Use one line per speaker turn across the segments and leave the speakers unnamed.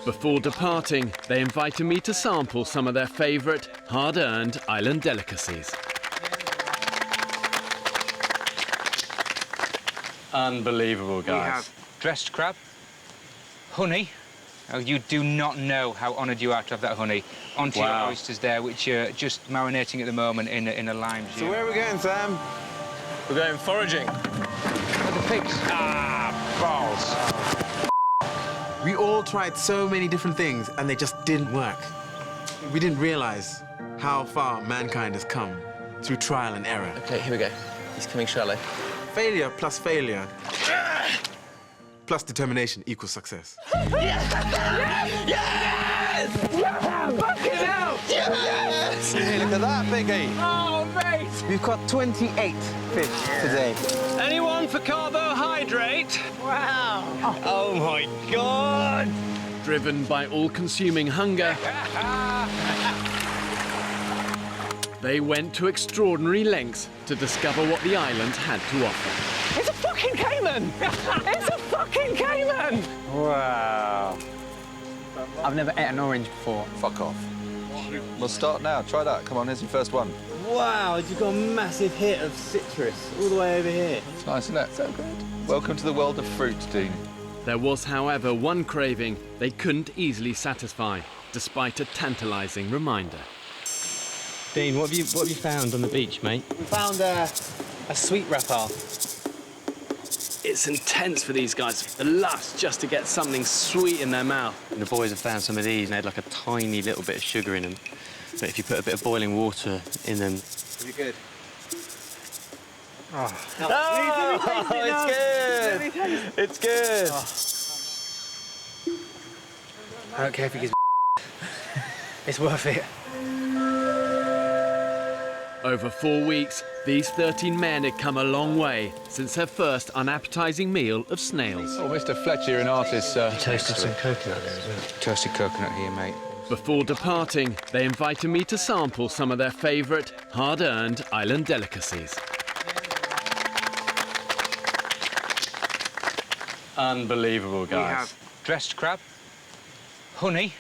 Before departing, they invited me to sample some of their favourite, hard-earned island delicacies. Unbelievable, guys.
We have dressed crab, honey. Oh, you do not know how honoured you are to have that honey onto your oysters there, which are just marinating at the moment in a lime juice.
So where are we going, Sam?
We're going foraging.
Look at the pigs. Ah, balls.
We all tried so many different things, and they just didn't work. We didn't realise how far mankind has come through trial and error.
OK, here we go. He's coming shallow.
Failure plus failure plus determination equals success.
Yes! Yes! Fucking hell! Yes!
Hey, look at that, Biggie.
Oh, mate!
We've caught 28 fish today.
Anyone for carbohydrate? Wow! Oh, my God!
Driven by all-consuming hunger, they went to extraordinary lengths to discover what the island had to offer.
It's a fucking caiman! It's a fucking caiman!
Wow.
I've never ate an orange before.
Fuck off. We'll start now. Try that. Come on, here's your first one.
Wow, you've got a massive hit of citrus all the way over here.
It's nice, isn't it? So good. Welcome to the world of fruit, Dean.
There was, however, one craving they couldn't easily satisfy, despite a tantalising reminder.
Dean, what have you found on the beach, mate? We found a sweet wrapper.
It's intense for these guys. The lust just to get something sweet in their mouth.
And the boys have found some of these, and they had like a tiny little bit of sugar in them. But if you put a bit of boiling water in them...
You're good.
Oh, it's good! It's good!
I don't care if it gives It's worth it.
Over 4 weeks, these 13 men had come a long way since their first unappetising meal of snails.
Oh, Mr. Fletcher, an artist,
Toasted some coconut there as well.
Toasted coconut here, mate.
Before departing, they invited me to sample some of their favourite, hard-earned island delicacies.
Unbelievable,
We
guys.
have dressed crab, honey.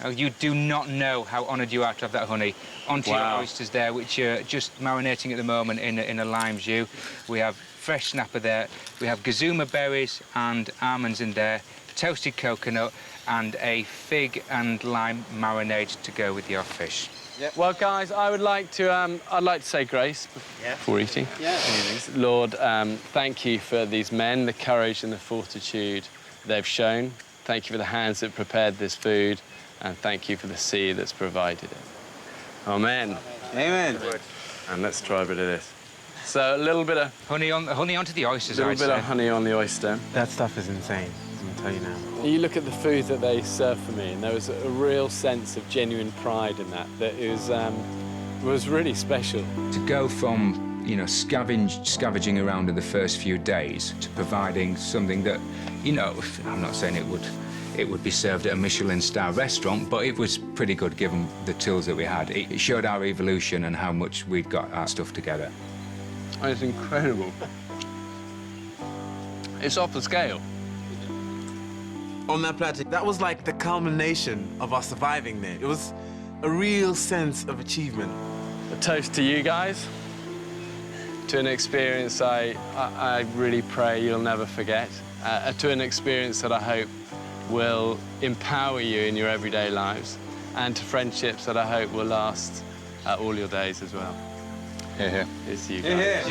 Oh, you do not know how honoured you are to have that honey onto your oysters there, which are just marinating at the moment in a lime jus. We have fresh snapper there. We have gazuma berries and almonds in there, toasted coconut, and a fig and lime marinade to go with your fish.
Well, guys, I'd like to say grace before eating.
Yeah.
Lord, thank you for these men, the courage and the fortitude they've shown. Thank you for the hands that prepared this food, and thank you for the sea that's provided it. Amen.
Amen.
And let's try a bit of this. So a little bit of
Honey onto the oysters,
a
I'd
little bit
say.
of honey on the oyster.
That stuff is insane, I'm gonna tell you now.
You look at the food that they served for me, and there was a real sense of genuine pride in that. That it was really special.
To go from, you know, scavenging around in the first few days to providing something that, you know, I'm not saying it would be served at a Michelin star restaurant, but it was pretty good given the tools that we had. It showed our evolution and how much we'd got our stuff together.
Oh, it's incredible. It's off the scale.
On that plateau, that was like the culmination of our surviving there. It was a real sense of achievement.
A toast to you guys, to an experience I really pray you'll never forget, to an experience that I hope will empower you in your everyday lives, and to friendships that I hope will last all your days as well.
Here, here.
It's you guys.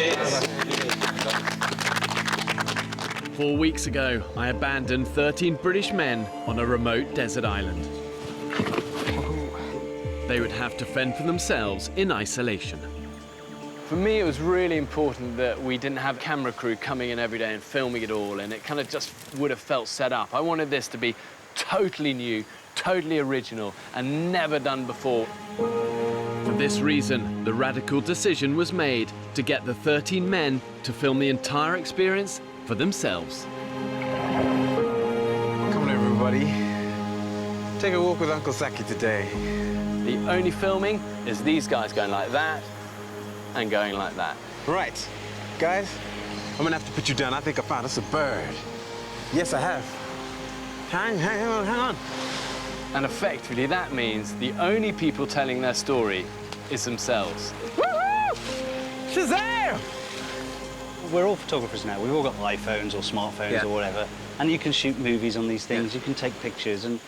4 weeks ago, I abandoned 13 British men on a remote desert island. They would have to fend for themselves in isolation.
For me, it was really important that we didn't have a camera crew coming in every day and filming it all, and it kind of just would have felt set up. I wanted this to be totally new, totally original, and never done before. For this reason, the radical decision was made to get the 13 men to film the entire experience for themselves.
Come on, everybody. Take a walk with Uncle Saki today.
The only filming is these guys going like that and going like that.
Right. Guys, I'm gonna have to put you down. I think I found us a bird. Yes, I have. Hang on.
And effectively, that means the only people telling their story is themselves.
Woohoo! Shazam! We're all photographers now. We've all got iPhones or smartphones or whatever. And you can shoot movies on these things, you can take pictures, and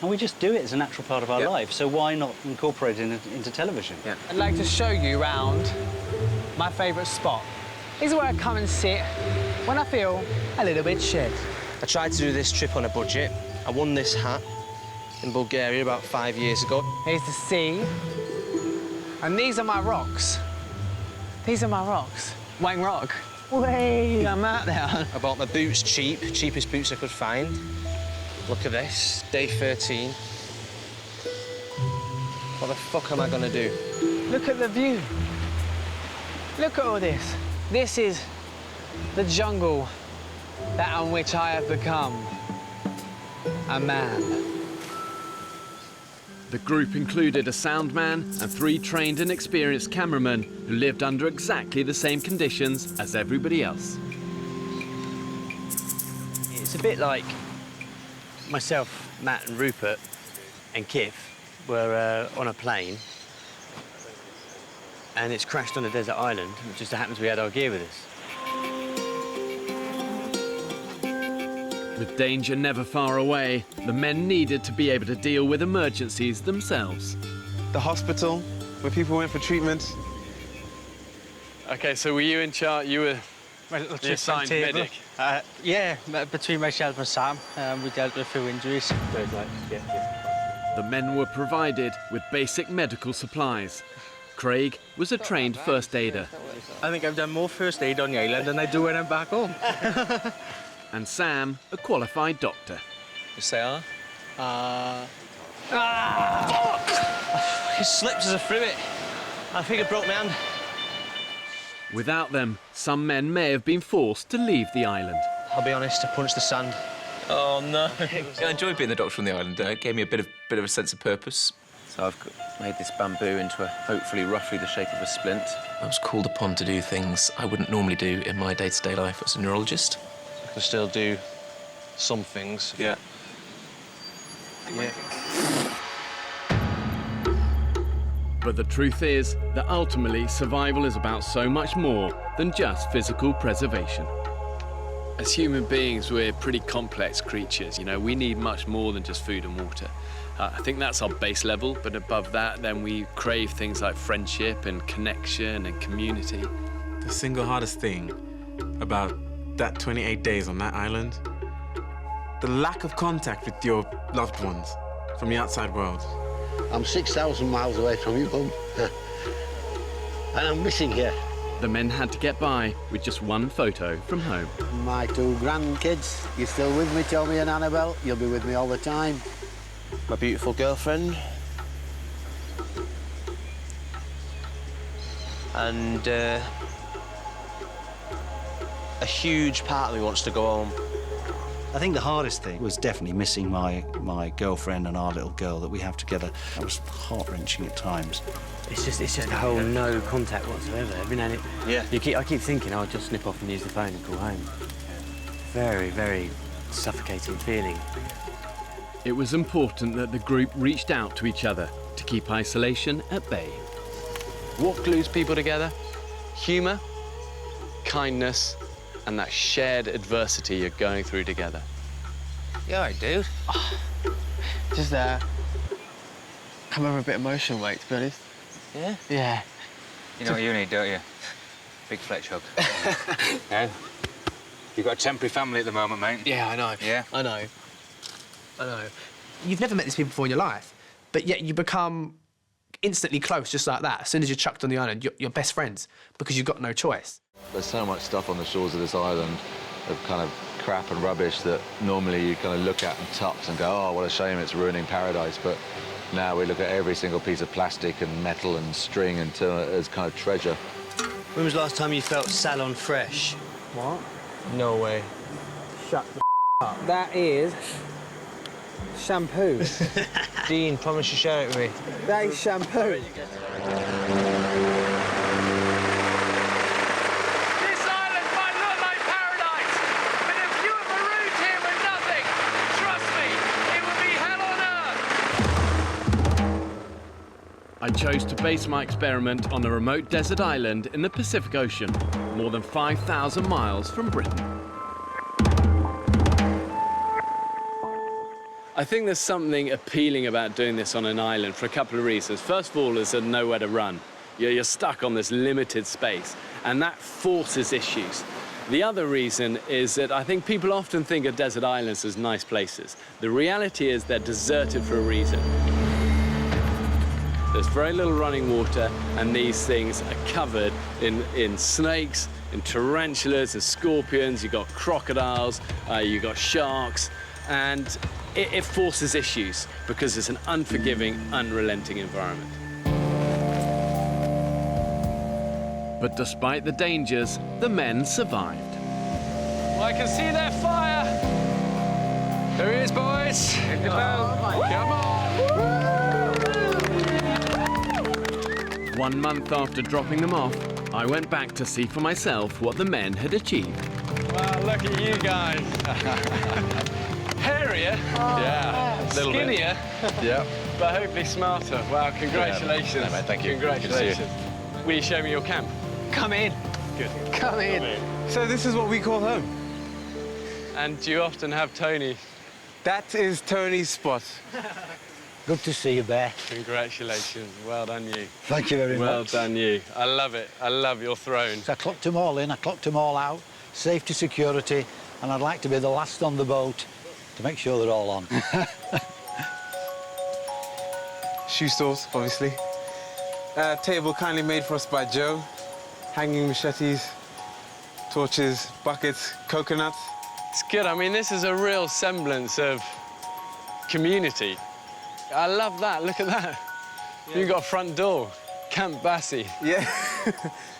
we just do it as a natural part of our life. So why not incorporate it into television?
Yeah. I'd like to show you around my favourite spot. This is where I come and sit when I feel a little bit shit.
I tried to do this trip on a budget. I won this hat in Bulgaria about 5 years ago.
Here's the sea, and these are my rocks. These are my rocks. Wang Rock. Way, I'm out there.
I bought my boots cheap, cheapest boots I could find. Look at this, day 13. What the fuck am I gonna do?
Look at the view. Look at all this. This is the jungle that on which I have become a man.
The group included a sound man and 3 trained and experienced cameramen who lived under exactly the same conditions as everybody else.
It's a bit like myself, Matt and Rupert and Kif were on a plane and it's crashed on a desert island. It just happens we had our gear with us.
With danger never far away, the men needed to be able to deal with emergencies themselves.
The hospital, where people went for treatment.
OK, so were you in charge? You were the assigned medic?
Yeah, between myself and Sam, we dealt with a few injuries.
The men were provided with basic medical supplies. Craig was a trained first aider.
I think I've done more first aid on the island than I do when I'm back home.
And Sam, a qualified doctor.
You say It slipped as I threw it. I think it broke my hand.
Without them, some men may have been forced to leave the island.
I'll be honest, I punched the sand.
Oh, no. I enjoyed being the doctor on the island. It gave me a bit of a sense of purpose.
So I've made this bamboo into hopefully roughly the shape of a splint.
I was called upon to do things I wouldn't normally do in my day-to-day life as a neurologist.
I can still do some things.
Yeah.
But the truth is that ultimately survival is about so much more than just physical preservation.
As human beings, we're pretty complex creatures. You know, we need much more than just food and water. I think that's our base level, but above that, then we crave things like friendship and connection and community.
The single hardest thing about that 28 days on that island, the lack of contact with your loved ones from the outside world.
I'm 6,000 miles away from you, home, and I'm missing you.
The men had to get by with just one photo from home.
My 2 grandkids, you're still with me, Tommy and Annabelle? You'll be with me all the time.
My beautiful girlfriend. And a huge part of me wants to go home.
I think the hardest thing was definitely missing my girlfriend and our little girl that we have together. That was heart-wrenching at times.
It's just a whole no contact whatsoever. Every now and then, I keep thinking I'll just snip off and use the phone and call home. Very, very suffocating feeling.
It was important that the group reached out to each other to keep isolation at bay.
What glues people together? Humour, kindness, and that shared adversity you're going through together.
Yeah, all right, dude.
Just come over a bit emotional, mate, to be honest.
Yeah?
Yeah.
You know what you need, don't you? Big Fletch hug. No? You've got a temporary family at the moment, mate.
Yeah, I know.
Yeah?
I know.
You've never met these people before in your life, but yet you become instantly close just like that. As soon as you're chucked on the island, you're best friends because you've got no choice.
There's so much stuff on the shores of this island of kind of crap and rubbish that normally you kind of look at and tux and go, oh, what a shame, it's ruining paradise. But now we look at every single piece of plastic and metal and string and as kind of treasure.
When was the last time you felt salon fresh?
What?
No way.
Shut the up. That is shampoo.
Dean, promise you share it with me.
That is shampoo.
This island might look like paradise, but if you were marooned here with nothing, trust me, it would be hell on earth.
I chose to base my experiment on a remote desert island in the Pacific Ocean, more than 5,000 miles from Britain.
I think there's something appealing about doing this on an island for a couple of reasons. First of all, there's nowhere to run. You're stuck on this limited space, and that forces issues. The other reason is that I think people often think of desert islands as nice places. The reality is they're deserted for a reason. There's very little running water, and these things are covered in snakes, in tarantulas, and scorpions. You've got crocodiles, you've got sharks, and it forces issues because it's an unforgiving, unrelenting environment.
But despite the dangers, the men survived.
Well, I can see their fire.
There he is, boys. Hit the bell. Come on.
1 month after dropping them off, I went back to see for myself what the men had achieved.
Wow, look at you guys. Hairier.
Yeah.
Skinnier.
Yeah.
But hopefully smarter. Wow, congratulations.
Yeah, mate, thank you.
Congratulations. Will you show me your camp?
Come in.
Good.
Come in.
So this is what we call home.
And do you often have Tony?
That is Tony's spot.
Good to see you, Bear.
Congratulations. Well done, you.
Thank you very much.
Well done, you. I love it. I love your throne.
So I clocked them all in, I clocked them all out, safety, security, and I'd like to be the last on the boat to make sure they're all on.
Shoe stores, obviously. Table kindly made for us by Joe. Hanging machetes, torches, buckets, coconuts.
It's good. I mean, this is a real semblance of community. I love that. Look at that. Yeah. You've got a front door. Camp Bassie.
Yeah.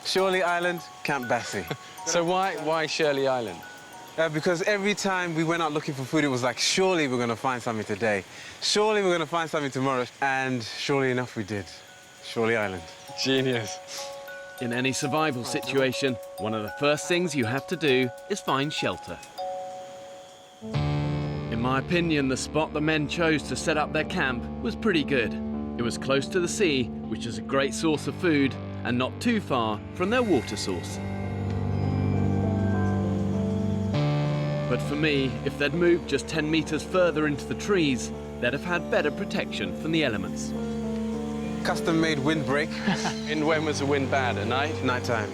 Shirley Island, Camp Bassie.
So why Shirley Island?
Because every time we went out looking for food, it was like, surely we're going to find something today. Surely we're going to find something tomorrow. And surely enough, we did. Shirley Island.
Genius.
In any survival situation, one of the first things you have to do is find shelter. In my opinion, the spot the men chose to set up their camp was pretty good. It was close to the sea, which is a great source of food, and not too far from their water source. But for me, if they'd moved just 10 meters further into the trees, they'd have had better protection from the elements.
Custom-made windbreak.
And when was the wind bad? At night?
Nighttime.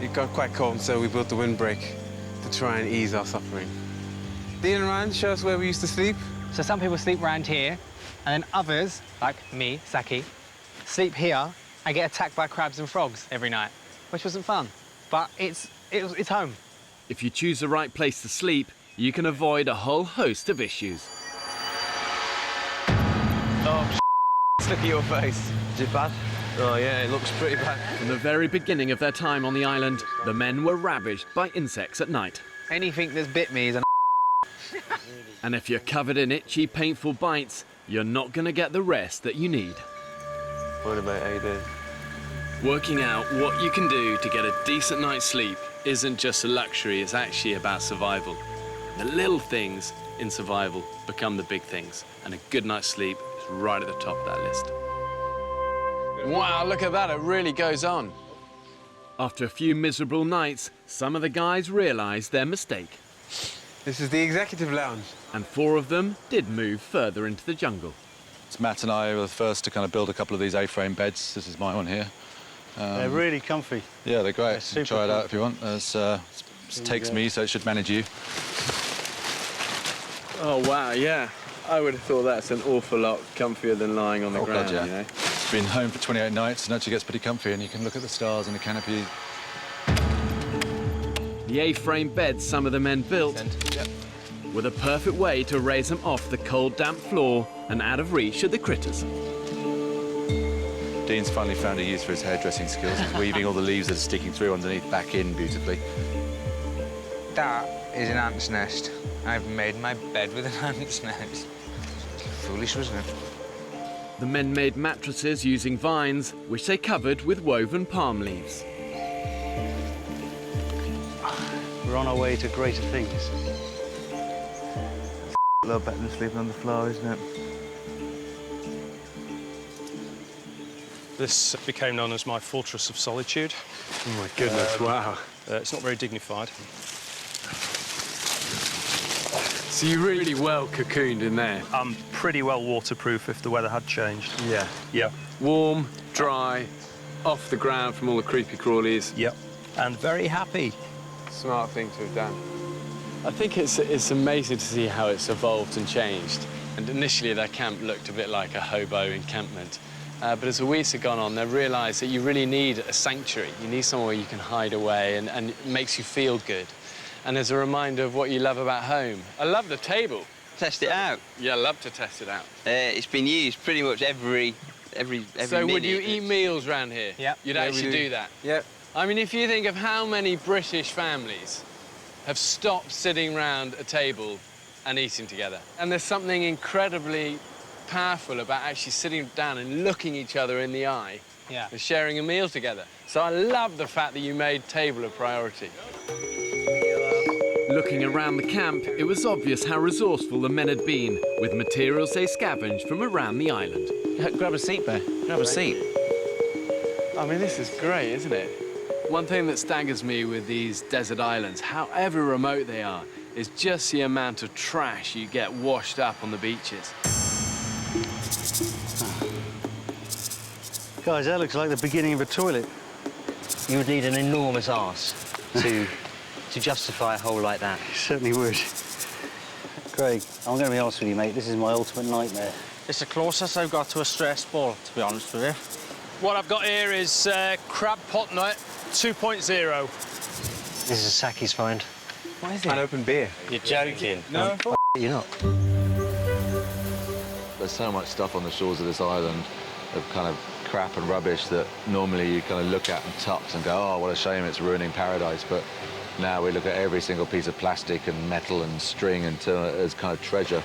It got quite cold, so we built the windbreak to try and ease our suffering. Dean and Ryan, show us where we used to sleep.
So some people sleep around here, and then others, like me, Saki, sleep here and get attacked by crabs and frogs every night, which wasn't fun. But it's home.
If you choose the right place to sleep, you can avoid a whole host of issues.
Oh, look at your face. Is it bad? Oh, yeah, it looks pretty bad.
From the very beginning of their time on the island, the men were ravaged by insects at night.
Anything that's bit me is an
And if you're covered in itchy, painful bites, you're not going to get the rest that you need.
What about how you doing?
Working out what you can do to get a decent night's sleep isn't just a luxury, it's actually about survival. The little things in survival become the big things, and a good night's sleep is right at the top of that list. Wow, look at that, it really goes on.
After a few miserable nights, some of the guys realised their mistake.
This is the executive lounge.
And 4 of them did move further into the jungle.
It's Matt and I were the first to kind of build a couple of these A-frame beds. This is my one here.
They're really comfy.
Yeah, they're great.
They're
Try it
cool.
out if you want. It takes me, so it should manage you.
Oh, wow, yeah. I would have thought that's an awful lot comfier than lying on the ground,
God, yeah.
you know?
It's been home for 28 nights and actually gets pretty comfy, and you can look at the stars and the canopy.
The A-frame beds some of the men built were the perfect way to raise them off the cold, damp floor and out of reach of the critters.
Dean's finally found a use for his hairdressing skills. He's weaving all the leaves that are sticking through underneath back in beautifully.
That is an ant's nest. I've made my bed with an ant's nest. Foolish, wasn't it?
The men made mattresses using vines, which they covered with woven palm leaves.
We're on our way to greater things.
A little better than sleeping on the floor, isn't it?
This became known as my fortress of solitude.
Oh, my goodness, wow.
It's not very dignified.
So you really well cocooned in there?
I'm pretty well waterproof if the weather had changed.
Yeah.
Yeah.
Warm, dry, off the ground from all the creepy crawlies.
Yep. And very happy.
Smart thing to have done. I think it's amazing to see how it's evolved and changed. And initially, their camp looked a bit like a hobo encampment. But as the weeks have gone on, they've realised that you really need a sanctuary. You need somewhere where you can hide away and it makes you feel good. And as a reminder of what you love about home. I love the table.
Test it out.
Yeah, I love to test it out.
It's been used pretty much every
So
minute.
would you eat meals round here?
Yep.
You'd
Yeah,
actually
we
do that?
Yep.
I mean, if you think of how many British families have stopped sitting round a table and eating together. And there's something incredibly powerful about actually sitting down and looking each other in the eye and sharing a meal together. So I love the fact that you made table a priority.
Looking around the camp, it was obvious how resourceful the men had been, with materials they scavenged from around the island.
Grab a seat, Bear. Grab a seat.
I mean, this is great, isn't it? One thing that staggers me with these desert islands, however remote they are, is just the amount of trash you get washed up on the beaches.
Guys, that looks like the beginning of a toilet.
You would need an enormous arse to justify a hole like that.
You certainly would. Craig, I'm going to be honest with you, mate. This is my ultimate nightmare.
It's the closest I've got to a stress ball, to be honest with you.
What I've got here is crab pot nut 2.0.
This is a Saki's find.
What is it?
An open beer.
You're joking.
No.
You're not.
There's so much stuff on the shores of this island of kind of crap and rubbish that normally you kind of look at and touch and go, oh, what a shame, it's ruining paradise. But now we look at every single piece of plastic and metal and string and turn it as kind of treasure.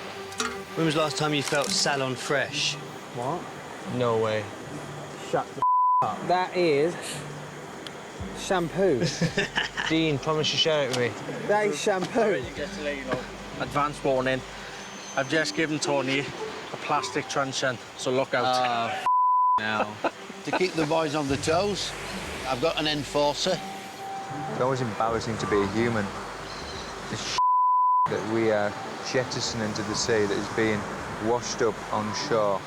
When was the last time you felt salon fresh?
What?
No way.
Shut the up. That is shampoo.
Dean, promise you share it with me.
That is shampoo. Advance warning. I've just given Tony a plastic truncheon, so look out.
Now. To keep the boys on the toes, I've got an enforcer.
It's always embarrassing to be a human. The that we are jettisoning into the sea that is being washed up on shore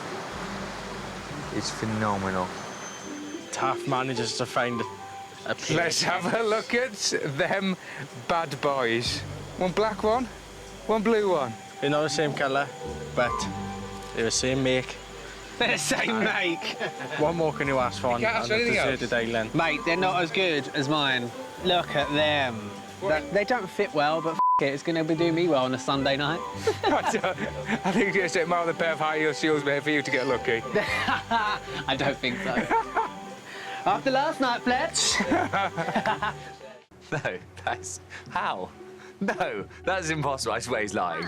is phenomenal.
Tough manages to find a place.
Let's have a look at them bad boys. One black one, one blue one.
They're not the same colour, but they're the same make.
They're the same make.
What more can you ask for on
You can't ask for
a
anything else.
deserted island?
Mate, they're not as good as mine. Look at them. They don't fit well, but it, it's going to be doing me well on a Sunday night.
I think just a mile the pair of high heel shoes made for you to get lucky.
I don't think so. After last night, Fletch.
No, that's... How? No, that's impossible. I swear he's lying.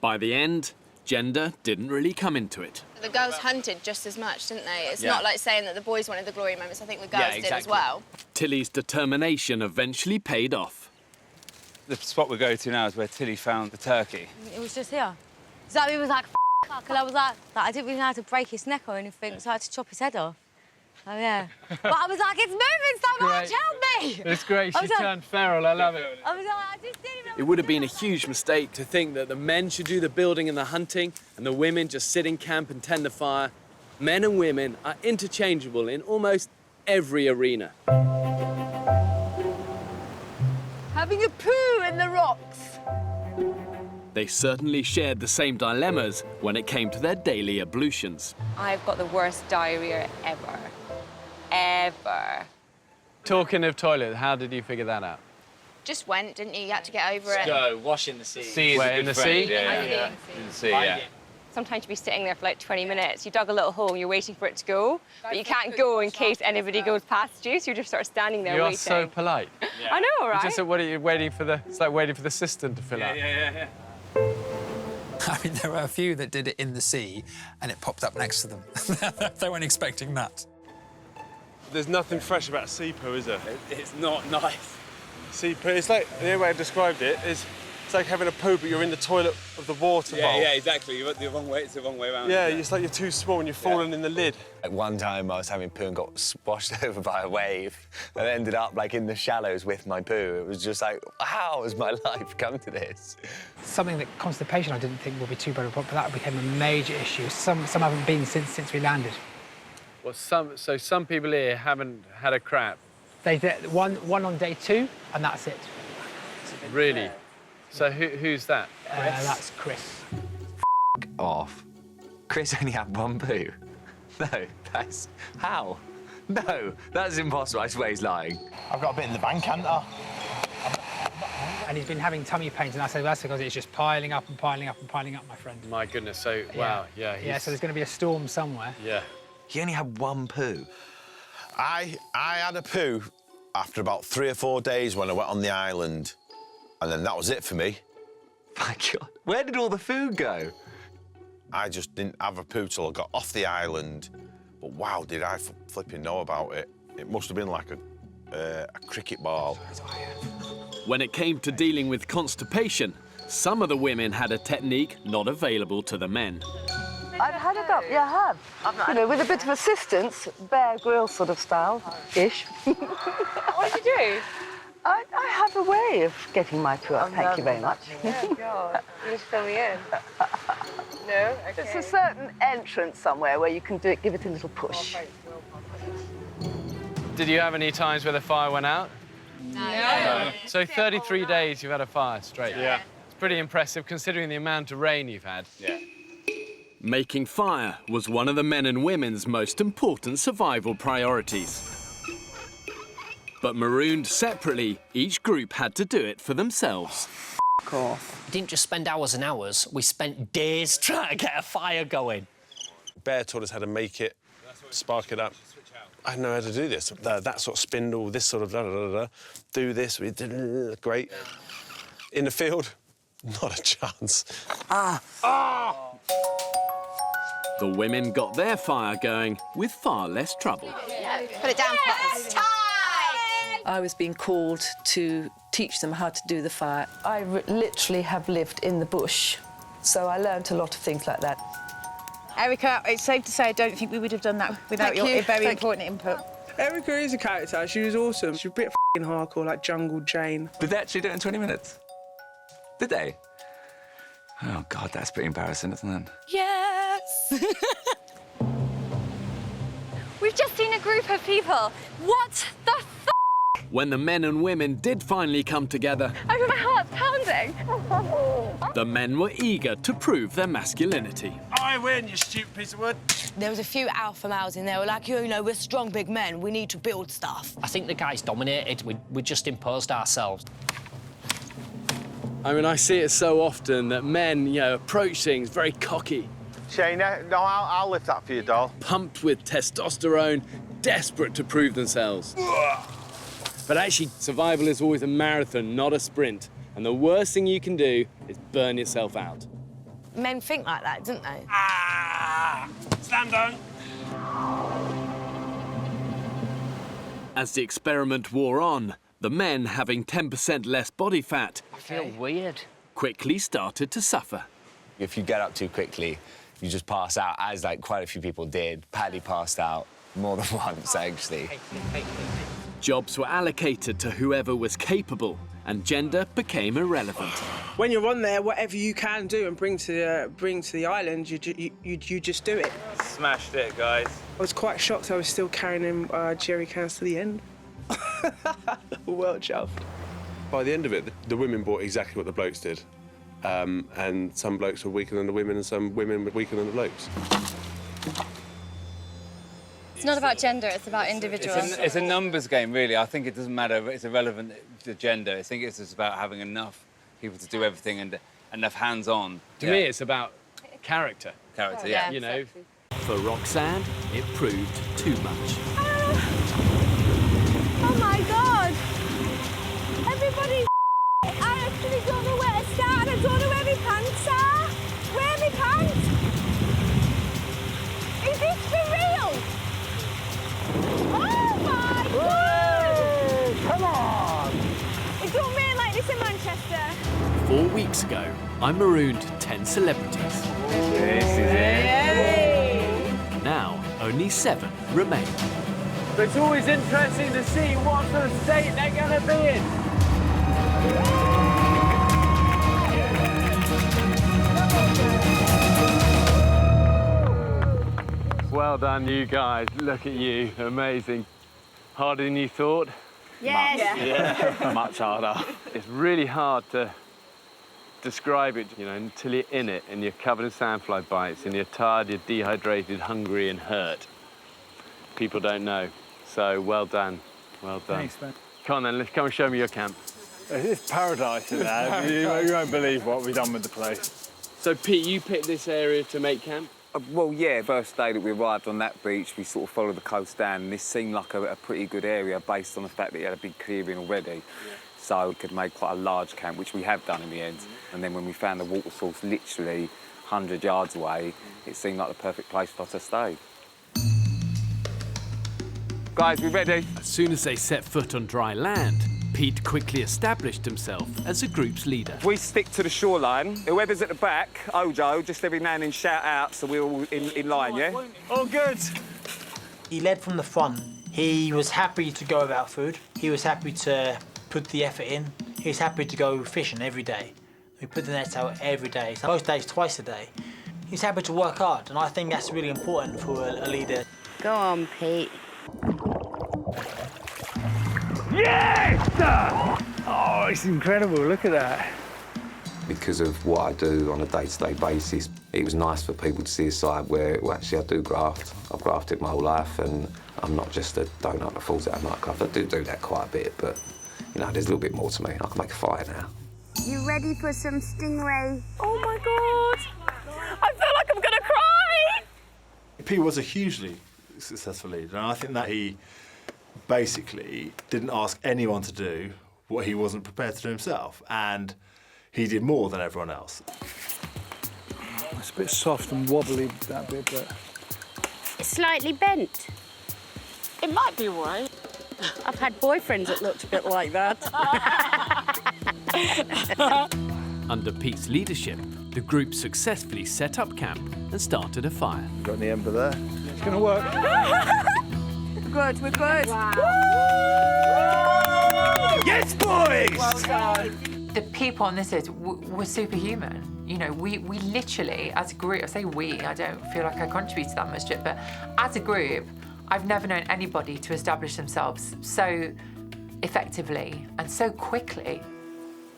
By the end, gender didn't really come into it.
The girls hunted just as much, didn't they? It's
Yeah.
not like saying that the boys wanted the glory moments. I think the girls did as well.
Tilly's determination eventually paid off.
The spot we go to now is where Tilly found the turkey.
It was just here. Zoe was like, fuck, and I was like, I didn't really know how to break his neck or anything, so I had to chop his head off. Oh, yeah. But I was like, it's moving so much, help me!
It's great,
I
she
was like-
turned feral, I love it.
I was like, I just didn't even...
It would have been a huge mistake to think that the men should do the building and the hunting and the women just sit in camp and tend the fire. Men and women are interchangeable in almost every arena.
Having a poo in the rocks.
They certainly shared the same dilemmas when it came to their daily ablutions.
I've got the worst diarrhea ever. Ever.
Talking of toilet, how did you figure that out?
Just went, didn't you? You had to get over it.
Go, wash in the sea.
Sea is
Where,
a good
in the
friend.
sea?
Yeah. In the sea, yeah.
Sometimes you'd be sitting there for like 20 minutes. You dug a little hole and you're waiting for it to go, but you can't go in case anybody goes past you, so you just start standing there
You are
waiting.
so polite.
I know, right?
Just what are you waiting for the? It's like waiting for the cistern to fill up.
Yeah.
I mean, there were a few that did it in the sea, and it popped up next to them. They weren't expecting that.
There's nothing fresh about sea poo, is there?
It's not nice.
Sea poo, it's like, the only way I described it is
It's like having a poo, but you're in the toilet of the water bowl.
Yeah, exactly. You're the wrong way. It's the wrong way around.
Yeah, it's like you're too small and you're falling in the lid.
Like one time I was having poo and got washed over by a wave and ended up like in the shallows with my poo. It was just like, how has my life come to this?
Something that constipation I didn't think would be too bad, but that became a major issue. Some haven't been since we landed.
Well, some people here haven't had a crap.
They did one on day 2, and that's it.
Really? So who's that?
That's Chris.
Off. Chris only had one poo. No, that's... How? No, that's impossible. I swear he's lying.
I've got a bit in the bank, haven't I?
And he's been having tummy pains, and I said, that's because it's just piling up and piling up and piling up, my friend.
My goodness, so, wow, yeah.
Yeah, so there's going to be a storm somewhere.
Yeah.
He only had one poo.
I had a poo after about 3 or 4 days when I went on the island, and then that was it for me.
My God, where did all the food go?
I just didn't have a poo till I got off the island, but wow, did I flipping know about it. It must have been like a cricket ball.
When it came to dealing with constipation, some of the women had a technique not available to the men.
I've had a go, yeah, I have. You know, with a bit of assistance, Bear Grylls sort of style-ish.
What did you do?
I have a way of getting my poo up, thank you very much.
Yeah, God. You just fill me in. No? Okay.
There's a certain entrance somewhere where you can do it, give it a little push.
Did you have any times where the fire went out?
No.
So 33 days you've had a fire straight?
Yeah.
It's pretty impressive considering the amount of rain you've had.
Yeah.
Making fire was one of the men and women's most important survival priorities. But marooned separately, each group had to do it for themselves.
Off. We didn't just spend hours and hours, we spent days trying to get a fire going.
Bear taught us how to make it, spark it up. I know how to do this. That sort of spindle, this sort of da-da-da-da. Do this, we did great. In the field, not a chance.
The women got their fire going with far less trouble.
Put it down first.
I was being called to teach them how to do the fire. I literally have lived in the bush, so I learnt a lot of things like that.
Erica, it's safe to say I don't think we would have done that without your very important input.
Erica is a character. She was awesome. She was a bit f***ing hardcore, like Jungle Jane.
Did they actually do it in 20 minutes? Did they? Oh, God, that's pretty embarrassing, isn't it?
Yes!
We've just seen a group of people. What the f***?
When the men and women did finally come together,
Oh, my heart's pounding.
the men were eager to prove their masculinity.
I win, you stupid piece of wood.
There was a few alpha males in there who were like, you know, we're strong big men, we need to build stuff.
I think the guys dominated, we just imposed ourselves.
I mean, I see it so often that men, you know, approach things very cocky.
Shayna, no, I'll lift that for you, doll.
Pumped with testosterone, desperate to prove themselves. But actually, survival is always a marathon, not a sprint. And the worst thing you can do is burn yourself out.
Men think like that, don't they?
Slam dunk.
As the experiment wore on, the men, having 10% less body fat,
I feel weird.
quickly started to suffer.
If you get up too quickly, you just pass out, as like quite a few people did. Paddy passed out more than once, actually.
Jobs were allocated to whoever was capable, and gender became irrelevant.
When you're on there, whatever you can do and bring to the island, you just do it.
Smashed it, guys.
I was quite shocked I was still carrying him jerry cans to the end. Well chuffed.
By the end of it, the women bought exactly what the blokes did. And some blokes were weaker than the women and some women were weaker than the blokes.
It's not about gender, it's about individuals.
It's a numbers game, really. I think it doesn't matter. It's irrelevant to gender. I think it's just about having enough people to do everything and enough hands-on.
To me, it's about character.
Character, yeah.
You know.
For Roxanne, it proved too much.
Oh my God! Everybody, I actually don't know where to start. I don't know where my pants are. Where are my pants? Is this for real? Oh my God!
Come on!
It don't rain like this in Manchester.
4 weeks I marooned 10 celebrities.
This is it.
Now, only 7 remain.
But it's always interesting to see what sort of state they're going to be in. Well done, you guys. Look at you. Amazing. Harder than you thought?
Yes.
Yeah, much harder. It's really hard to describe it, you know, until you're in it and you're covered in sandfly bites and you're tired, you're dehydrated, hungry and hurt. People don't know. So, well done. Well done.
Thanks, man.
Come on then, let's come and show me your camp.
It's paradise in there. You won't believe what we've done with the place.
So, Pete, you picked this area to make camp?
Well, yeah, first day that we arrived on that beach, we sort of followed the coast down, and this seemed like a pretty good area based on the fact that it had a big clearing already. Yeah. So we could make quite a large camp, which we have done in the end. And then when we found the water source literally 100 yards away, it seemed like the perfect place for us to stay. Guys, we ready?
As soon as they set foot on dry land, Pete quickly established himself as the group's leader.
We stick to the shoreline. Whoever's at the back, Ojo, just every now and then shout out so we're all in line, yeah?
All good.
He led from the front. He was happy to go without food. He was happy to put the effort in. He was happy to go fishing every day. We put the nets out every day, so most days twice a day. He's happy to work hard, and I think that's really important for a leader.
Go on, Pete.
Yes! Oh, it's incredible. Look at that.
Because of what I do on a day-to-day basis, it was nice for people to see a side where, well, actually, I do graft. I've grafted my whole life, and I'm not just a donut that falls out of nightclub. I do that quite a bit, but, you know, there's a little bit more to me. I can make a fire now.
You ready for some stingray?
Oh, my God. I feel like I'm going to cry.
Pete was a hugely successful leader, and I think that he basically didn't ask anyone to do what he wasn't prepared to do himself, and he did more than everyone else.
It's a bit soft and wobbly, that bit, but...
It's slightly bent.
It might be all right.
I've had boyfriends that looked a bit like that.
Under Pete's leadership, the group successfully set up camp and started a fire.
Got the ember there.
It's going to work.
Good, we're good.
Wow. Yes, boys!
Well done.
The people on this list were superhuman. You know, we literally, as a group, I say we, I don't feel like I contributed that much to it, but as a group, I've never known anybody to establish themselves so effectively and so quickly.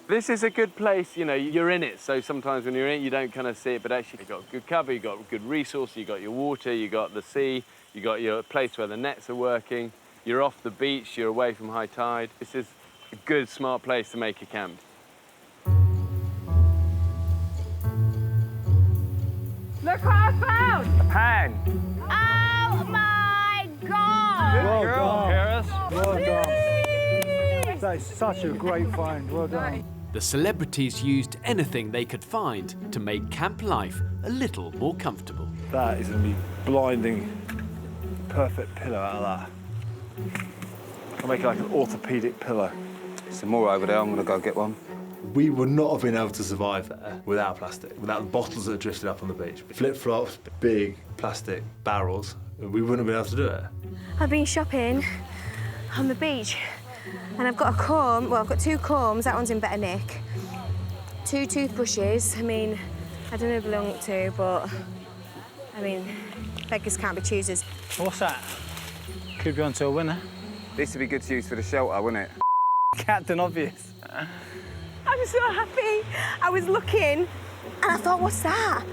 This is a good place, you know, you're in it, so sometimes when you're in it, you don't kind of see it, but actually you've got good cover, you've got good resources, you've got your water, you've got the sea, you've got your place where the nets are working, you're off the beach, you're away from high tide. This is a good, smart place to make a camp.
Look what I found!
A pan.
Oh, my God!
Well done, Paris. Well done. That is such a great find. Well done.
The celebrities used anything they could find to make camp life a little more comfortable.
That is going to be blinding. Perfect pillow out of that. I'll make it like an orthopedic pillow.
Some more over there. I'm going to go get one.
We would not have been able to survive there without plastic, without the bottles that drifted up on the beach. Flip-flops, big plastic barrels, we wouldn't have been able to do it.
I've been shopping on the beach and I've got a comb, well, I've got 2 combs, that one's in better nick. 2 toothbrushes, I mean, I don't know who belong to, but, I mean, beggars can't be choosers.
What's that? Could be onto a winner.
This would be good to use for the shelter, wouldn't it?
Captain Obvious.
I'm so happy. I was looking and I thought, what's that?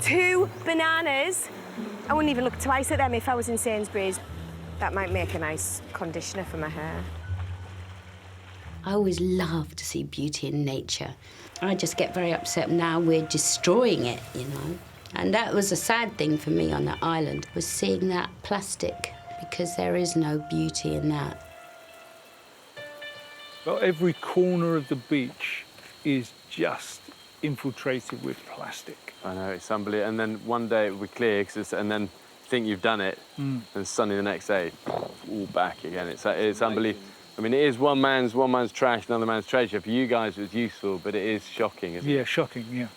2 bananas. I wouldn't even look twice at them if I was in Sainsbury's. That might make a nice conditioner for my hair.
I always love to see beauty in nature. I just get very upset now we're destroying it, you know. And that was a sad thing for me on the island, was seeing that plastic, because there is no beauty in that.
Well, every corner of the beach is just infiltrated with plastic.
I know, it's unbelievable. And then one day it will be clear, and then think you've done it, and suddenly the next day, it's all back again. It's unbelievable. I mean, it is one man's trash, another man's treasure. For you guys, it was useful, but it is shocking, isn't it?
Yeah, shocking, yeah.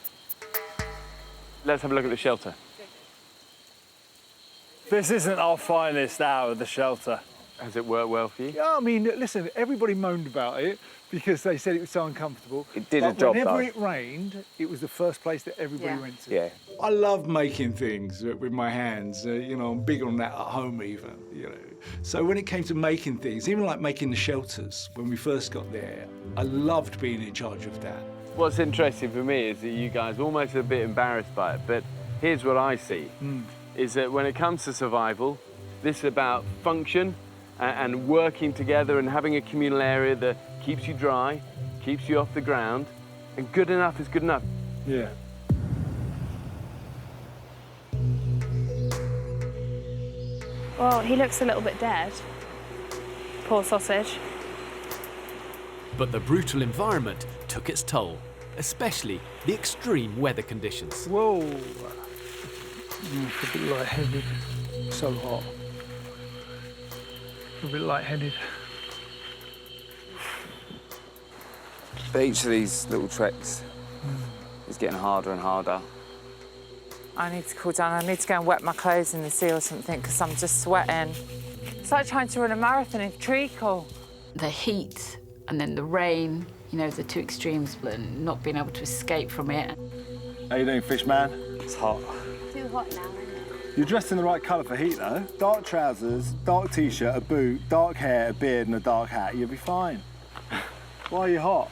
Let's have a look at the shelter.
This isn't our finest hour of the shelter.
Has it worked well for you?
Yeah, I mean, listen, everybody moaned about it because they said it was so uncomfortable.
It did a job, though.
Whenever it rained, it was the first place that everybody went to.
Yeah.
I love making things with my hands. You know, I'm big on that at home even, you know. So when it came to making things, even like making the shelters, when we first got there, I loved being in charge of that.
What's interesting for me is that you guys are almost a bit embarrassed by it, but here's what I see, is that when it comes to survival, this is about function and working together and having a communal area that keeps you dry, keeps you off the ground, and good enough is good enough.
Yeah.
Well, he looks a little bit dead. Poor sausage.
But the brutal environment took its toll, especially the extreme weather conditions.
Whoa. A bit lightheaded. So hot. A bit lightheaded.
But each of these little treks is getting harder and harder.
I need to cool down. I need to go and wet my clothes in the sea or something because I'm just sweating. It's like trying to run a marathon in treacle.
The heat and then the rain, you know, the two extremes, and not being able to escape from it.
How you doing, fish man? It's hot.
Too hot now.
You're dressed in the right colour for heat, though. Dark trousers, dark T-shirt, a boot, dark hair, a beard and a dark hat. You'll be fine. Why are you hot?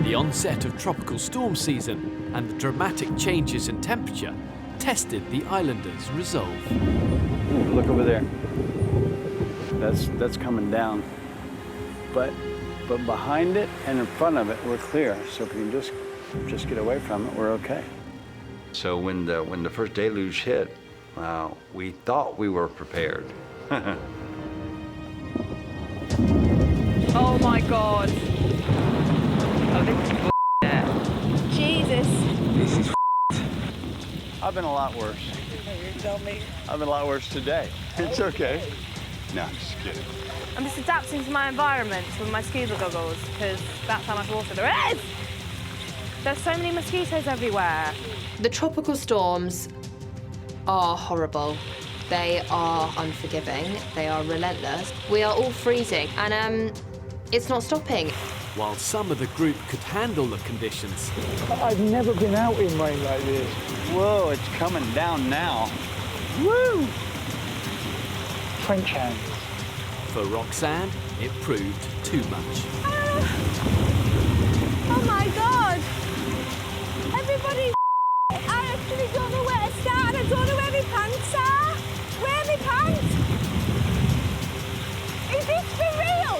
The onset of tropical storm season and the dramatic changes in temperature tested the islanders' resolve.
Ooh, look over there. That's coming down. But behind it and in front of it, we're clear. So if we can just get away from it, we're okay.
So when the first deluge hit, we thought we were prepared.
Oh my God. Oh, this is
Jesus.
This is I've been a lot worse.
You tell me.
I've been a lot worse today. It's okay. No, I'm just kidding.
I'm just adapting to my environment with my scuba goggles because that's how much water there is. There's so many mosquitoes everywhere.
The tropical storms are horrible. They are unforgiving. They are relentless. We are all freezing and it's not stopping.
While some of the group could handle the conditions,
I've never been out in rain like this. Whoa, it's coming down now. Woo! French hands.
for Roxanne, it proved too much.
Oh my God! Everybody, I actually don't know where to start. I don't know where my pants are. Where are my pants? Is this for real?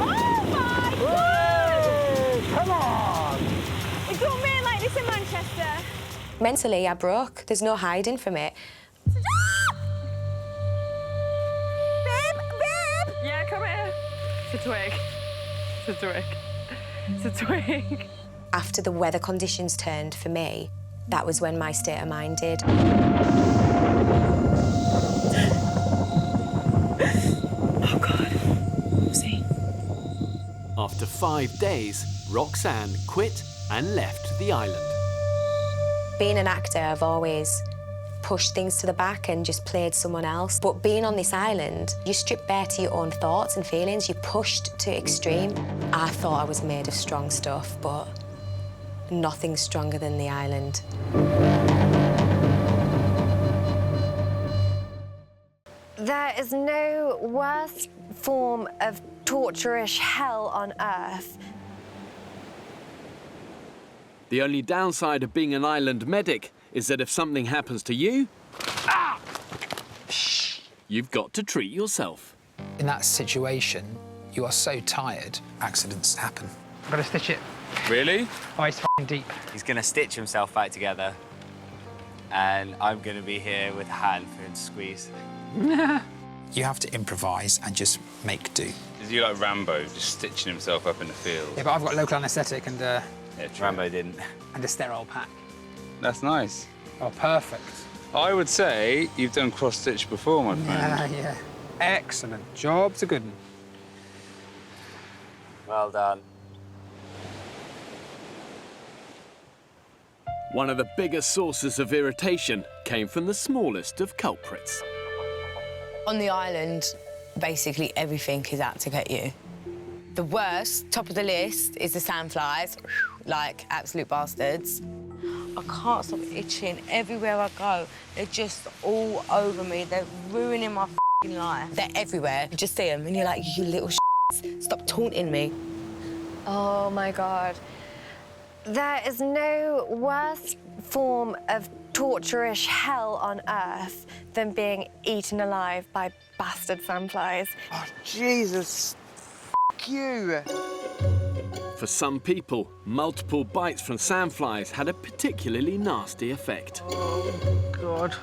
Oh my God!
Come on!
It don't rain like this in Manchester.
Mentally, I broke. There's no hiding from it.
Yeah, come here. It's a twig. It's a twig. It's a twig.
After the weather conditions turned for me, that was when my state of mind did.
Oh, God. See?
After 5 days, Roxanne quit and left the island.
Being an actor, I've always pushed things to the back and just played someone else. But being on this island, you strip bare to your own thoughts and feelings. You're pushed to extreme. I thought I was made of strong stuff, but nothing's stronger than the island.
There is no worse form of torturous hell on earth.
The only downside of being an island medic is that if something happens to you, you've got to treat yourself.
In that situation, you are so tired, accidents happen.
I've got to stitch it.
Really?
Oh, it's f***ing deep.
He's going to stitch himself back together, and I'm going to be here with a hand for him to squeeze.
You have to improvise and just make do.
Is he like Rambo, just stitching himself up in the field?
Yeah, but I've got local anaesthetic and...
Yeah, Rambo didn't.
And a sterile pack.
That's nice.
Oh, perfect.
I would say you've done cross-stitch before, my friend.
Yeah. Excellent. Job's a good one.
Well done.
One of the biggest sources of irritation came from the smallest of culprits.
On the island, basically everything is out to get you. The worst, top of the list, is the sandflies, like absolute bastards. I can't stop itching everywhere I go. They're just all over me. They're ruining my f***ing life. They're everywhere. You just see them and you're like, you little stop taunting me.
Oh my God. There is no worse form of torturous hell on earth than being eaten alive by bastard sandflies.
Oh, Jesus. F*** you.
For some people, multiple bites from sandflies had a particularly nasty effect.
Oh, God.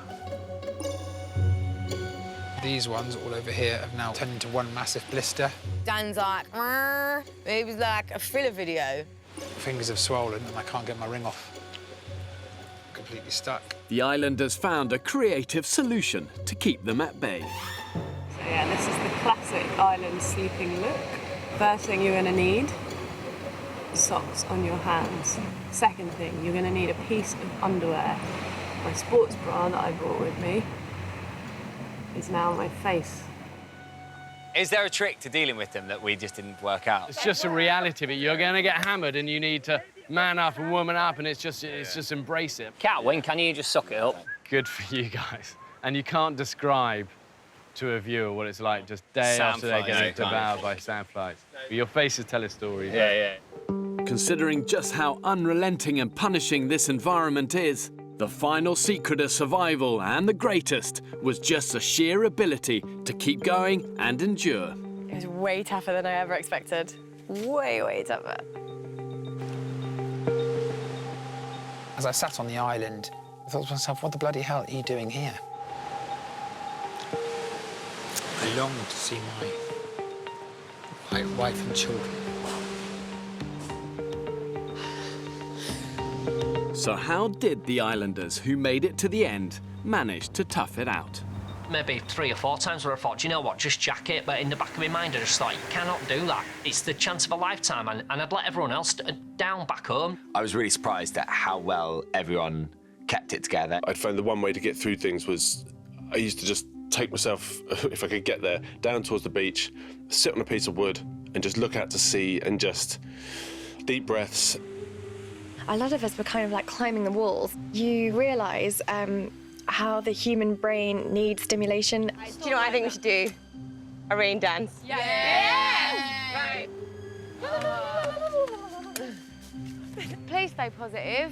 These ones all over here have now turned into one massive blister.
Dan's like, it was like a thriller video.
Fingers have swollen and I can't get my ring off. Completely stuck.
The islanders found a creative solution to keep them at bay.
So yeah, this is the classic island sleeping look. First thing you're gonna need, socks on your hands. Second thing, you're gonna need a piece of underwear. My sports bra that I brought with me is now on my face.
Is there a trick to dealing with them that we just didn't work out?
It's just a reality of it. You're going to get hammered and you need to man up and woman up, and it's just embrace it.
Can't win, can you? Just suck it up.
Good for you guys. And you can't describe to a viewer what it's like just day after day getting devoured by sandflies. Your faces tell a story.
Yeah.
Considering just how unrelenting and punishing this environment is, the final secret of survival, and the greatest, was just the sheer ability to keep going and endure.
It was way tougher than I ever expected. Way, way tougher.
As I sat on the island, I thought to myself, what the bloody hell are you doing here? I longed to see my wife and children.
So how did the islanders who made it to the end manage to tough it out?
Maybe 3 or 4 times where I thought, do you know what, just jack it, but in the back of my mind I just thought, you cannot do that. It's the chance of a lifetime, and I'd let everyone else down back home.
I was really surprised at how well everyone kept it together.
I'd found the one way to get through things was I used to just take myself, if I could get there, down towards the beach, sit on a piece of wood and just look out to sea and just deep breaths.
A lot of us were kind of like climbing the walls. You realise how the human brain needs stimulation.
Do you know what I think we should do? A rain dance.
Yeah!
Right. Please stay positive.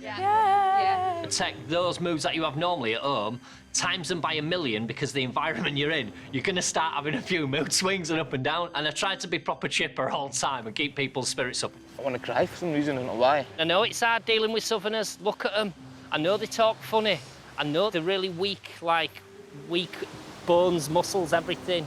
Yeah. Take those moves that you have normally at home, times them by 1,000,000 because of the environment you're in. You're going to start having a few mood swings and up and down, and I tried to be proper chipper all the time and keep people's spirits up.
I want to cry for some reason, I don't know why.
I know it's hard dealing with Southerners. Look at them. I know they talk funny. I know they're really weak, like weak bones, muscles, everything.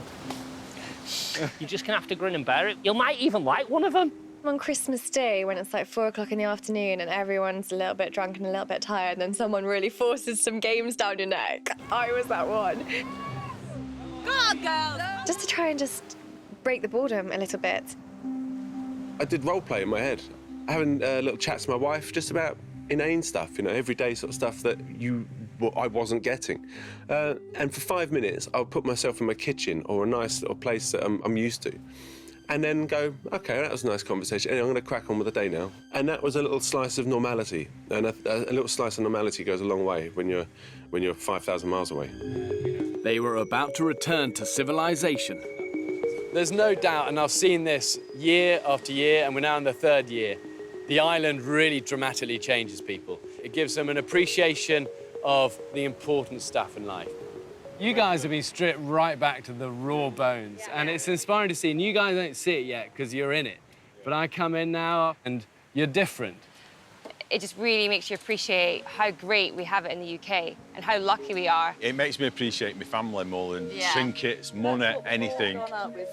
You're just going to have to grin and bear it. You might even like one of them.
On Christmas Day, when it's like 4 o'clock in the afternoon and everyone's a little bit drunk and a little bit tired, and then someone really forces some games down your neck. I was that one.
Go on, girls!
Just to try and just break the boredom a little bit.
I did role play in my head, having little chats to my wife just about inane stuff, you know, everyday sort of stuff that I wasn't getting. And for 5 minutes, I'll put myself in my kitchen or a nice little place that I'm used to, and then go, OK, that was a nice conversation. Anyway, I'm going to crack on with the day now. And that was a little slice of normality. And a little slice of normality goes a long way when you're 5,000 miles away.
They were about to return to civilization.
There's no doubt, and I've seen this year after year, and we're now in the 3rd year, the island really dramatically changes people. It gives them an appreciation of the important stuff in life. You guys have been stripped right back to the raw bones, and it's inspiring to see, and you guys don't see it yet because you're in it. But I come in now, and you're different.
It just really makes you appreciate how great we have it in the UK and how lucky we are.
It makes me appreciate my family more than trinkets, money, anything.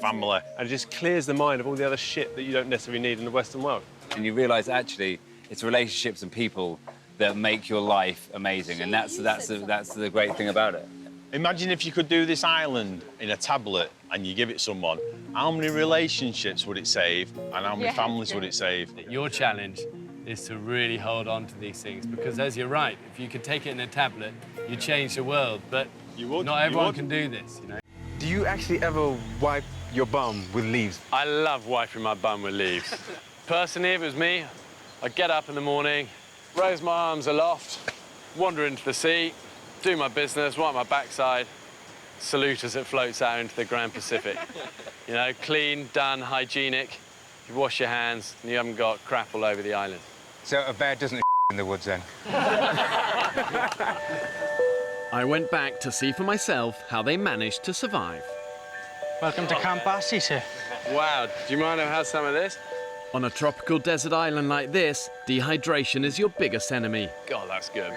Family.
And it just clears the mind of all the other shit that you don't necessarily need in the Western world.
And you realise, actually, it's relationships and people
that make your life amazing, and that's the great thing about it.
Imagine if you could do this island in a tablet and you give it someone. How many relationships would it save, and how many families would it save?
Your challenge is to really hold on to these things, because as you're right, if you could take it in a tablet, you change the world, but not everyone can do this, you know?
Do you actually ever wipe your bum with leaves?
I love wiping my bum with leaves. Personally, if it was me, I'd get up in the morning, raise my arms aloft, wander into the sea, do my business, wipe my backside, salute as it floats out into the Grand Pacific. You know, clean, done, hygienic. You wash your hands and you haven't got crap all over the island.
So a bear doesn't in the woods then?
I went back to see for myself how they managed to survive.
Welcome to Camp sir.
Wow, do you mind if I have some of this?
On a tropical desert island like this, dehydration is your biggest enemy.
God, that's good.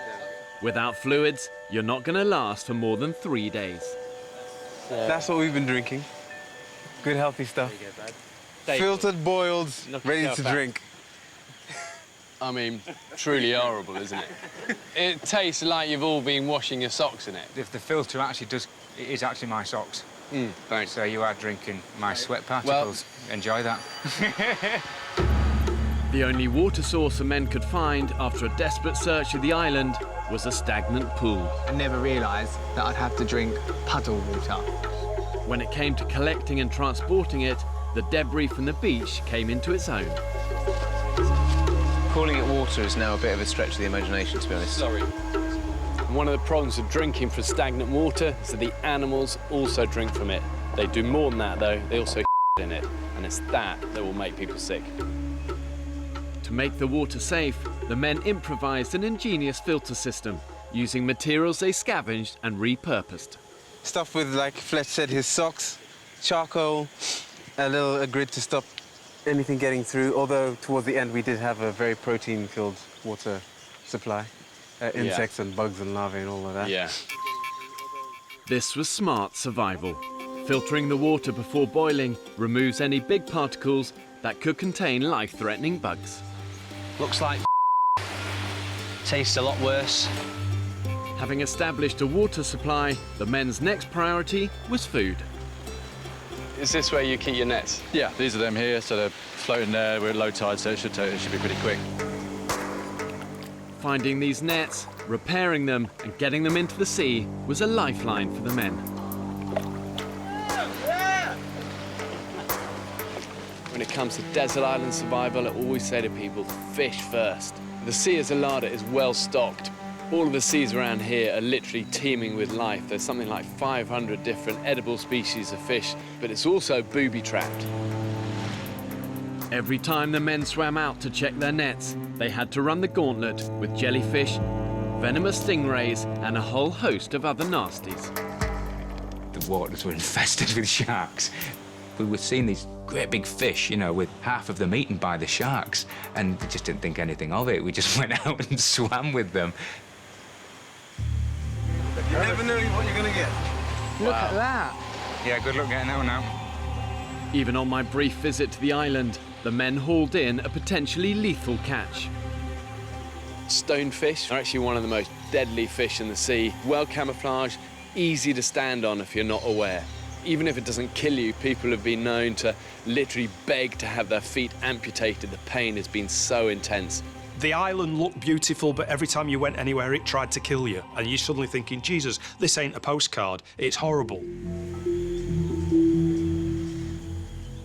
Without fluids, you're not going to last for more than 3 days.
That's what we've been drinking. Good, healthy stuff. Filtered, boiled, ready to drink.
I mean, truly horrible, isn't it? It tastes like you've all been washing your socks in it.
If the filter actually does, it is actually my socks.
Thanks.
So you are drinking my sweat particles. Well, enjoy that.
The only water source the men could find after a desperate search of the island was a stagnant pool.
I never realised that I'd have to drink puddle water.
When it came to collecting and transporting it, the debris from the beach came into its own.
Calling it water is now a bit of a stretch of the imagination, to be honest.
Sorry. One of the problems of drinking from stagnant water is that the animals also drink from it. They do more than that, though. They also in it, and it's that will make people sick.
To make the water safe, the men improvised an ingenious filter system using materials they scavenged and repurposed.
Stuff with, like Fletch said, his socks, charcoal, a grid to stop anything getting through, although towards the end we did have a very protein-filled water supply. Insects and bugs and larvae and all of that.
Yeah.
This was smart survival. Filtering the water before boiling removes any big particles that could contain life-threatening bugs.
Looks like tastes a lot worse.
Having established a water supply, the men's next priority was food.
Is this where you keep your nets?
Yeah, these are them here, so they're floating there. We're at low tide, so it should be pretty quick.
Finding these nets, repairing them and getting them into the sea was a lifeline for the men.
When it comes to desert island survival, I always say to people, fish first. The sea as a larder is well stocked. All of the seas around here are literally teeming with life. There's something like 500 different edible species of fish, but it's also booby-trapped.
Every time the men swam out to check their nets, they had to run the gauntlet with jellyfish, venomous stingrays, and a whole host of other nasties.
The waters were infested with sharks. We were seeing these great big fish, you know, with half of them eaten by the sharks, and we just didn't think anything of it. We just went out and swam with them.
You never know what you're going to get.
Look at that. Yeah, good luck getting that one out.
Even on my brief visit to the island, the men hauled in a potentially lethal catch.
Stonefish are actually one of the most deadly fish in the sea. Well camouflaged, easy to stand on if you're not aware. Even if it doesn't kill you, people have been known to literally beg to have their feet amputated. The pain has been so intense.
The island looked beautiful, but every time you went anywhere, it tried to kill you. And you're suddenly thinking, Jesus, this ain't a postcard. It's horrible.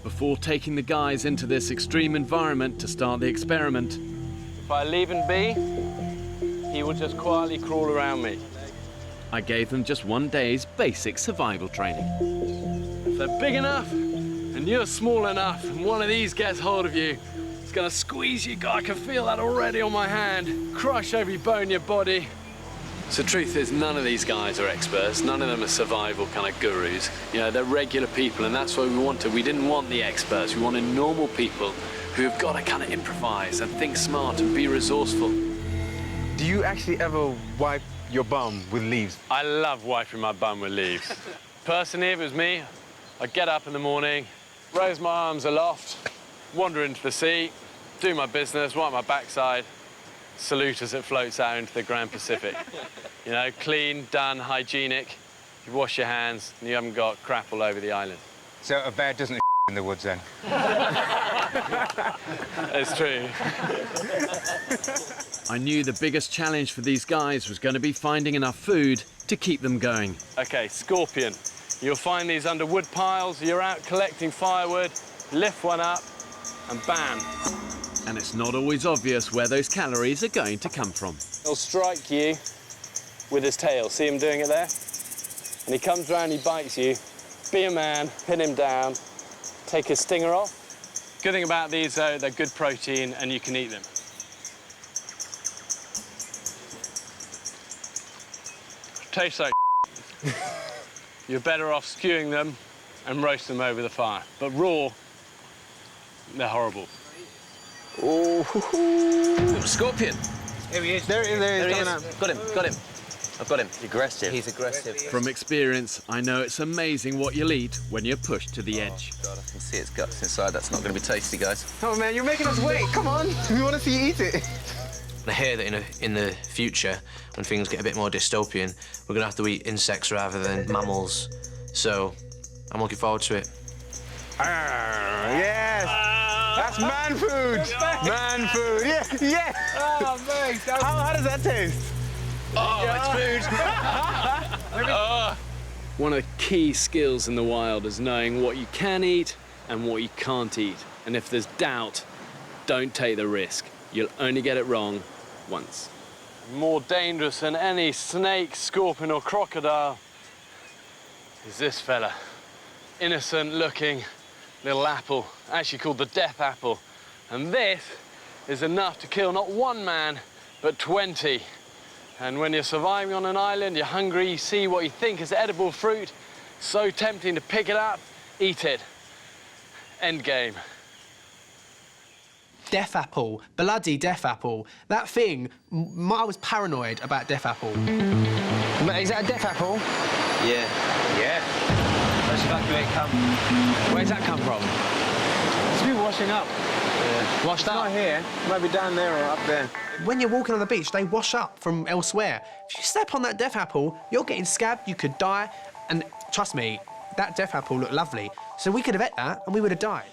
Before taking the guys into this extreme environment to start the experiment,
If I leave him be, he will just quietly crawl around me.
I gave them just one day's basic survival training.
If they're big enough and you're small enough and one of these gets hold of you, it's gonna squeeze you. God, I can feel that already on my hand. Crush every bone in your body. So the truth is, none of these guys are experts. None of them are survival kind of gurus. You know, they're regular people, and that's what we wanted. We didn't want the experts. We wanted normal people who've got to kind of improvise and think smart and be resourceful.
Do you actually ever wipe your bum with leaves?
I love wiping my bum with leaves. Personally, if it was me, I'd get up in the morning, raise my arms aloft, wander into the sea, do my business, wipe my backside, salute as it floats out into the Grand Pacific. You know, clean, done, hygienic. You wash your hands and you haven't got crap all over the island.
So a bear doesn't in the woods then?
It's true.
I knew the biggest challenge for these guys was going to be finding enough food to keep them going.
OK, scorpion. You'll find these under wood piles. You're out collecting firewood, lift one up, and bam.
And it's not always obvious where those calories are going to come from.
He'll strike you with his tail. See him doing it there? And he comes round, he bites you. Be a man, pin him down, take his stinger off. Good thing about these, though, they're good protein and you can eat them. Tastes like You're better off stewing them and roast them over the fire. But raw, they're horrible.
Oh,
scorpion.
Here he is. There he is.
Got him. I've got him. Aggressive. He's aggressive.
From experience, I know it's amazing what you'll eat when you're pushed to the edge.
God, I can see its guts inside. That's not going to be tasty, guys.
Oh, man, you're making us wait. Come on. We want to see you eat it.
I hear that in the future, when things get a bit more dystopian, we're going to have to eat insects rather than mammals. So I'm looking forward to it.
Yes! That's man food! Man food, yeah!
Oh, mate!
How does that taste?
Oh, it's food!
One of the key skills in the wild is knowing what you can eat and what you can't eat. And if there's doubt, don't take the risk. You'll only get it wrong once. More dangerous than any snake, scorpion or crocodile is this fella. Innocent looking little apple, actually called the death apple. And this is enough to kill not one man, but 20. And when you're surviving on an island, you're hungry, you see what you think is edible fruit, so tempting to pick it up, eat it. End game.
Death apple, bloody death apple. That thing, I was paranoid about death apple.
Is that a death apple?
Yeah. Yeah. Let's evacuate camp.
Where's that come from? It's been washing up.
Yeah. Washed up?
Not here. It might be down there or up there.
When you're walking on the beach, they wash up from elsewhere. If you step on that death apple, you're getting scabbed, you could die. And trust me, that death apple looked lovely. So we could have ate that and we would have died.